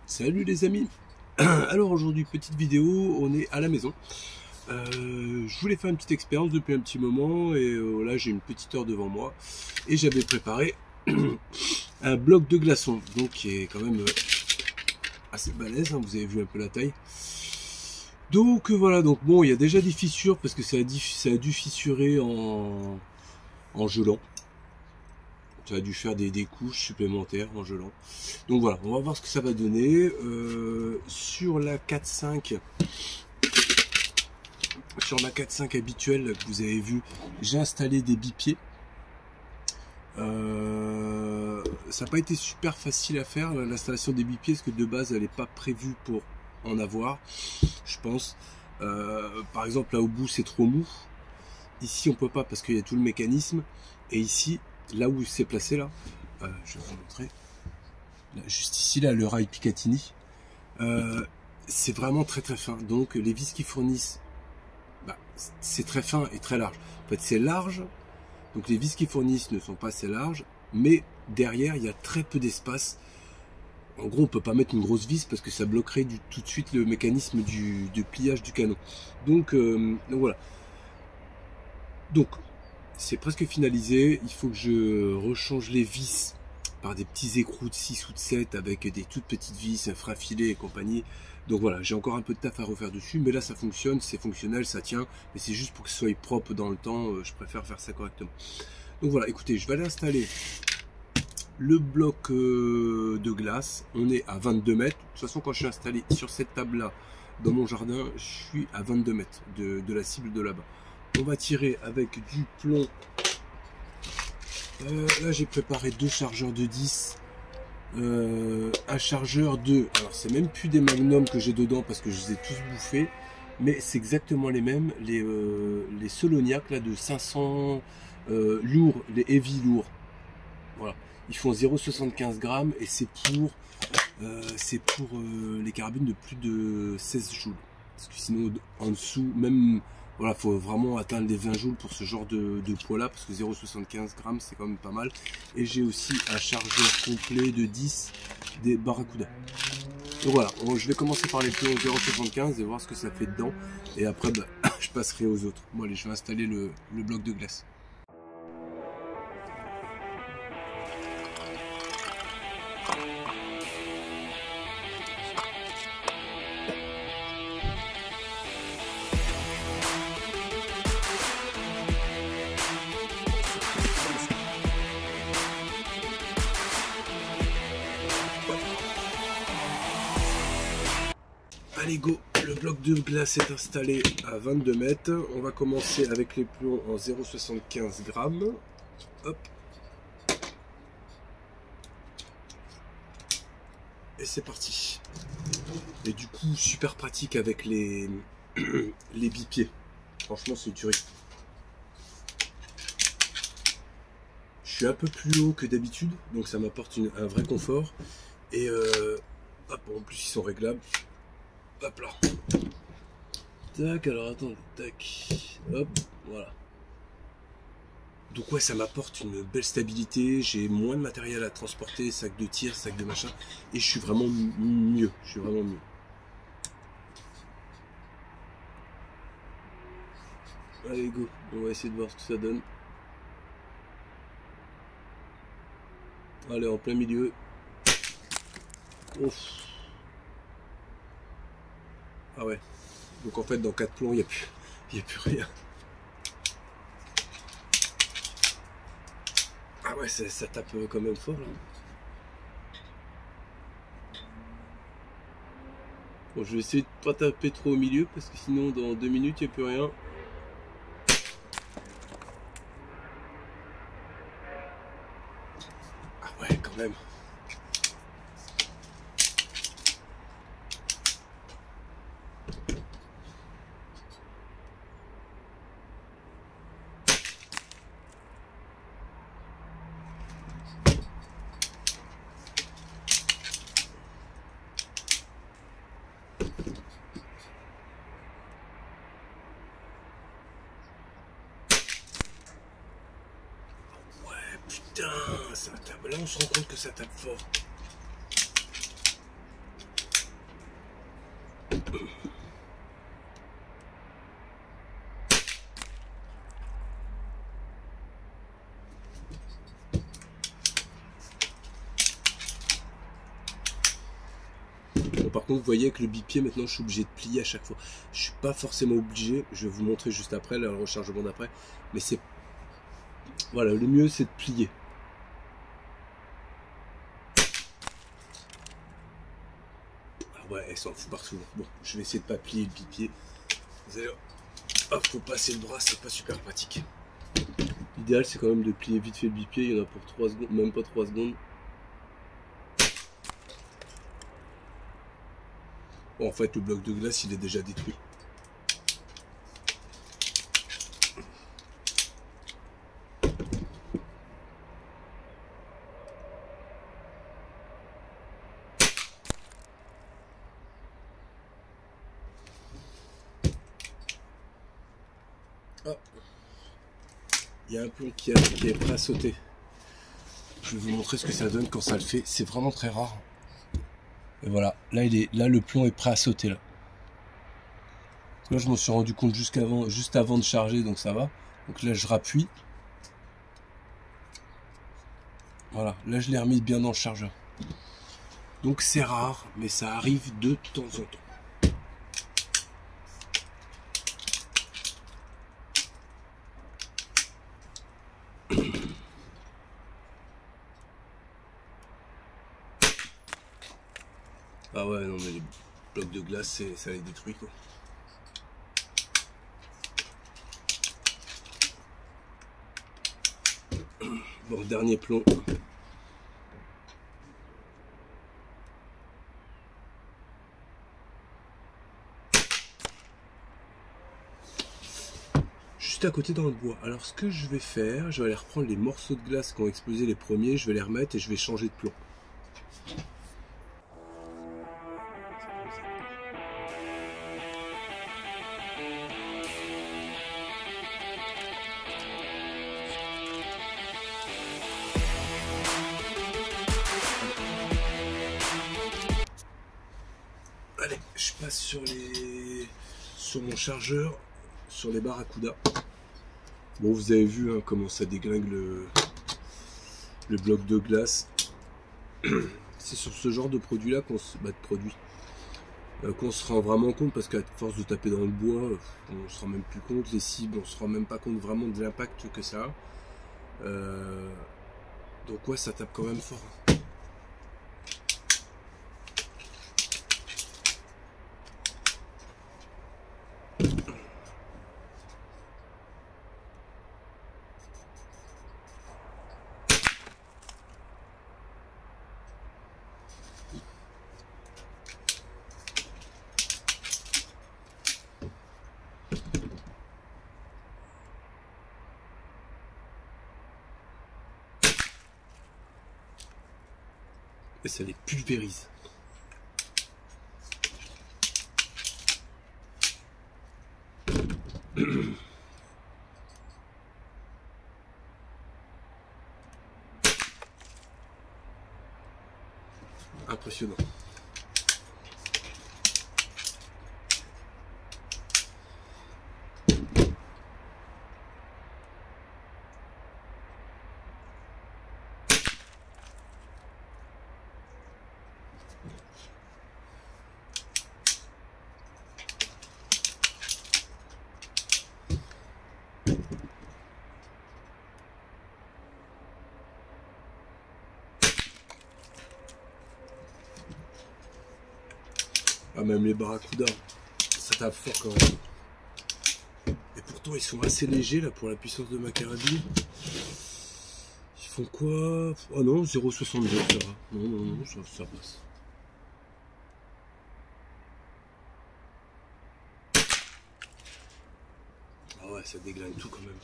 Salut les amis. Alors aujourd'hui petite vidéo, on est à la maison. Je voulais faire une petite expérience depuis un petit moment et là j'ai une petite heure devant moi et j'avais préparé un bloc de glaçons, donc qui est quand même assez balèze, hein, vous avez vu un peu la taille. Donc voilà, donc bon, il y a déjà des fissures parce que ça a dû fissurer en gelant. Ça a dû faire des couches supplémentaires en gelant. Donc voilà, on va voir ce que ça va donner. Sur la 4.5, habituelle que vous avez vu, j'ai installé des bipieds. Ça n'a pas été super facile à faire l'installation des bipieds parce que de base elle n'est pas prévue pour en avoir, je pense. Par exemple là au bout c'est trop mou. Ici on peut pas parce qu'il y a tout le mécanisme. Et ici, là où c'est placé là, je vais vous montrer. Là, juste ici là, le rail Picatinny, c'est vraiment très très fin. Donc les vis qui fournissent, c'est très fin et très large. En fait c'est large, donc les vis qui fournissent ne sont pas assez larges, mais derrière il y a très peu d'espace. En gros on peut pas mettre une grosse vis parce que ça bloquerait tout de suite le mécanisme du pliage du canon. Donc voilà. Donc c'est presque finalisé, il faut que je rechange les vis par des petits écrous de 6 ou de 7 avec des toutes petites vis, un frein filet et compagnie. Donc voilà, j'ai encore un peu de taf à refaire dessus, mais là ça fonctionne, c'est fonctionnel, ça tient, mais c'est juste pour que ce soit propre dans le temps, je préfère faire ça correctement. Donc voilà, écoutez, je vais aller installer le bloc de glace, on est à 22 mètres, de toute façon quand je suis installé sur cette table là, dans mon jardin, je suis à 22 mètres de la cible de là-bas. On va tirer avec du plomb. Là j'ai préparé deux chargeurs de 10. Un chargeur de... Alors c'est même plus des magnums que j'ai dedans parce que je les ai tous bouffés. Mais c'est exactement les mêmes. Les Soloniac là, de 500 lourds, les heavy lourds. Voilà. Ils font 0,75 grammes et c'est pour les carabines de plus de 16 joules. Parce que sinon en dessous, même... Voilà, faut vraiment atteindre les 20 joules pour ce genre de poids là, parce que 0,75 grammes c'est quand même pas mal. Et j'ai aussi un chargeur complet de 10 des Barracuda. Donc voilà, je vais commencer par les plombs 0,75 et voir ce que ça fait dedans. Et après, je passerai aux autres. Bon allez, je vais installer le bloc de glace. Allez go, le bloc de glace est installé à 22 mètres. On va commencer avec les plombs en 0,75 grammes. Hop. Et c'est parti. Et du coup, super pratique avec les bipieds. Franchement, c'est une tuerie. Je suis un peu plus haut que d'habitude, donc ça m'apporte un vrai confort. Et hop, en plus, ils sont réglables. Hop là. Tac, alors attendez, tac. Hop, voilà. Donc ouais, ça m'apporte une belle stabilité, j'ai moins de matériel à transporter, sac de tir, sac de machin, et je suis vraiment mieux, Allez go, on va essayer de voir ce que ça donne. Allez, en plein milieu. Ouf. Ah ouais, donc en fait dans 4 plombs, il n'y a plus rien. Ah ouais, ça tape quand même fort là. Bon, je vais essayer de pas taper trop au milieu parce que sinon dans 2 minutes il n'y a plus rien. Ah ouais, quand même. Putain, ça tape. Là, on se rend compte que ça tape fort. par contre, vous voyez que le bipied, maintenant, je suis obligé de plier à chaque fois. Je suis pas forcément obligé. Je vais vous montrer juste après, le rechargement d'après. Mais c'est... Voilà, le mieux, c'est de plier. Ah ouais, elle s'en fout partout. Bon, je vais essayer de pas plier le bipied. Vous allez... Hop, faut passer le bras, c'est pas super pratique. L'idéal, c'est quand même de plier vite fait le bipied. Il y en a pour 3 secondes, même pas 3 secondes. Bon, en fait, le bloc de glace, il est déjà détruit. Oh. Il y a un plomb qui est prêt à sauter. Je vais vous montrer ce que ça donne quand ça le fait. C'est vraiment très rare. Et voilà, là, le plomb est prêt à sauter. Là, je m'en suis rendu compte juste avant de charger, donc ça va. Donc là, je rappuie. Voilà, là, je l'ai remis bien dans le chargeur. Donc c'est rare, mais ça arrive de temps en temps. Ah ouais, non, mais les blocs de glace, ça les détruit, quoi. Bon, dernier plomb. Juste à côté dans le bois. Alors ce que je vais faire, je vais aller reprendre les morceaux de glace qui ont explosé les premiers, je vais les remettre et je vais changer de plomb. Allez, je passe sur mon chargeur, sur les Barracuda. Bon, vous avez vu hein, comment ça déglingue le bloc de glace. C'est sur ce genre de produit là qu'on se rend vraiment compte, parce qu'à force de taper dans le bois, on se rend même plus compte, les cibles, on se rend même pas compte vraiment de l'impact que ça a. Donc ouais, ça tape quand même fort. Et ça les pulvérise. Impressionnant. Ah, même les Barracuda, ça tape fort quand même. Et pourtant ils sont assez légers là pour la puissance de ma carabine. Ils font quoi? Oh non, 0,62 ça va. Non, ça passe. Ah ouais, ça déglingue tout quand même.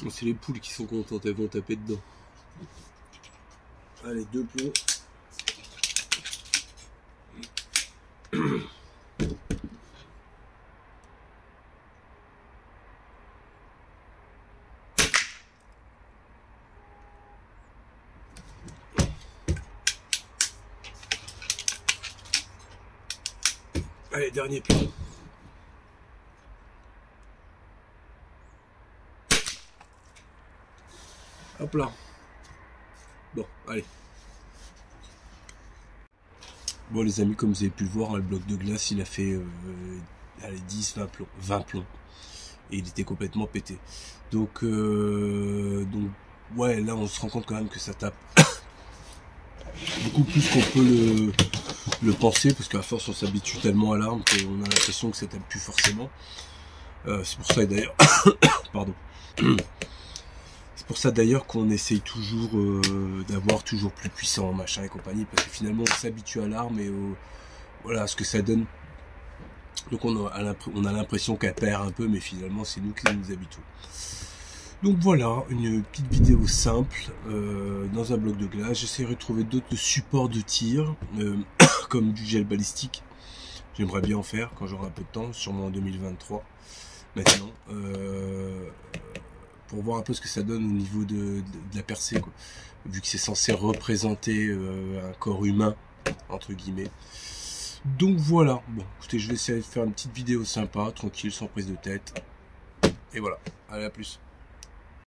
C'est les poules qui sont contentes, elles vont taper dedans. Allez, 2 plombs. Allez, dernier plan. Hop là. Bon, allez. Bon les amis, comme vous avez pu le voir, le bloc de glace, il a fait 10, 20 plombs. Et il était complètement pété. Donc ouais, là on se rend compte quand même que ça tape beaucoup plus qu'on peut le penser, parce qu'à force on s'habitue tellement à l'arme qu'on a l'impression que ça tape plus forcément. C'est pour ça d'ailleurs pardon. C'est pour ça d'ailleurs qu'on essaye toujours d'avoir toujours plus puissant, machin et compagnie, parce que finalement on s'habitue à l'arme et voilà ce que ça donne. Donc on a l'impression qu'elle perd un peu, mais finalement c'est nous qui nous habituons. Donc voilà, une petite vidéo simple dans un bloc de glace. J'essaierai de trouver d'autres supports de tir, comme du gel balistique. J'aimerais bien en faire quand j'aurai un peu de temps, sûrement en 2023. Maintenant, pour voir un peu ce que ça donne au niveau de la percée, quoi. Vu que c'est censé représenter un corps humain, entre guillemets. Donc voilà, bon, écoutez, je vais essayer de faire une petite vidéo sympa, tranquille, sans prise de tête. Et voilà, allez, à plus.